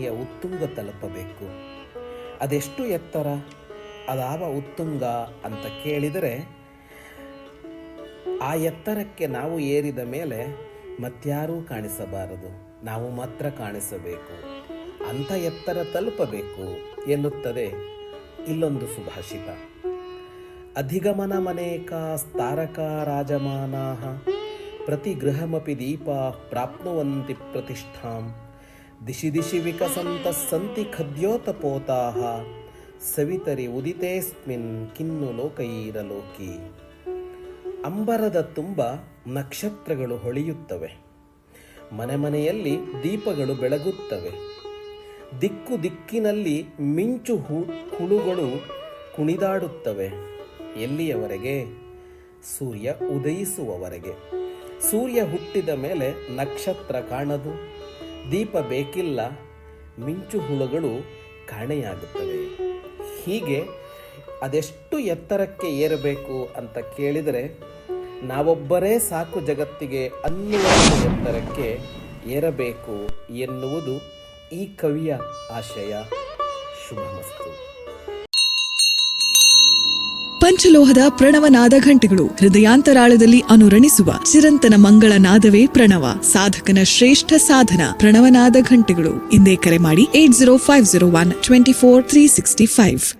ಮನೆಯ ಉತ್ತುಂಗ ತಲುಪಬೇಕು. ಅದೆಷ್ಟು ಎತ್ತರ, ಅದಾವ ಉತ್ತುಂಗ ಅಂತ ಕೇಳಿದರೆ, ಆ ಎತ್ತರಕ್ಕೆ ನಾವು ಏರಿದ ಮೇಲೆ ಮತ್ಯಾರೂ ಕಾಣಿಸಬಾರದು, ನಾವು ಮಾತ್ರ ಕಾಣಿಸಬೇಕು, ಅಂಥ ಎತ್ತರ ತಲುಪಬೇಕು ಎನ್ನುತ್ತದೆ ಇಲ್ಲೊಂದು ಸುಭಾಷಿತ. ಅಧಿಗಮನ ಮನೇಕಾಸ್ತಾರಕಾ ರಾಜಮಾನಾಃ ಪ್ರತಿ ಗೃಹಮಪಿ ದೀಪಾ ಪ್ರಾಪ್ನುವಂತಿ ಪ್ರತಿಷ್ಠಾಂ ದಿಶಿ ದಿಶಿ ವಿಕಸಂತಃ ಸಂತಿ ಖದ್ಯೋತಪೋತಾಃ ಸವಿತರಿ ಉದಿತೇಸ್ಮಿನ್ ಕಿನ್ನು ಲೋಕೈರಲೋಕಿ. ಅಂಬರದ ತುಂಬ ನಕ್ಷತ್ರಗಳು ಹೊಳೆಯುತ್ತವೆ, ಮನೆ ಮನೆಯಲ್ಲಿ ದೀಪಗಳು ಬೆಳಗುತ್ತವೆ, ದಿಕ್ಕು ದಿಕ್ಕಿನಲ್ಲಿ ಮಿಂಚು ಹುಳುಗಳು ಕುಣಿದಾಡುತ್ತವೆ. ಎಲ್ಲಿಯವರೆಗೆ? ಸೂರ್ಯ ಉದಯಿಸುವವರೆಗೆ. ಸೂರ್ಯ ಹುಟ್ಟಿದ ಮೇಲೆ ನಕ್ಷತ್ರ ಕಾಣದು, ದೀಪ ಬೇಕಿಲ್ಲ, ಮಿಂಚು ಹುಳುಗಳು ಕಾಣೆಯಾಗುತ್ತವೆ. ಹೀಗೆ ಅದೆಷ್ಟು ಎತ್ತರಕ್ಕೆ ಏರಬೇಕು ಅಂತ ಕೇಳಿದರೆ, ನಾವೊಬ್ಬರೇ ಸಾಕು ಜಗತ್ತಿಗೆ ಅನ್ನುವ ಎತ್ತರಕ್ಕೆ ಏರಬೇಕು ಎನ್ನುವುದು ಈ ಕವಿಯ ಆಶಯ. ಶುಭಮಸ್ತು. ಪಂಚಲೋಹದ ಪ್ರಣವನಾದ ಘಂಟೆಗಳು ಹೃದಯಾಂತರಾಳದಲ್ಲಿ ಅನುರಣಿಸುವ ಚಿರಂತನ ಮಂಗಳ ನಾದವೇ ಪ್ರಣವ. ಸಾಧಕನ ಶ್ರೇಷ್ಠ ಸಾಧನ ಪ್ರಣವನಾದ ಘಂಟೆಗಳು. ಇಂದೇ ಕರೆ ಮಾಡಿ 8050124365.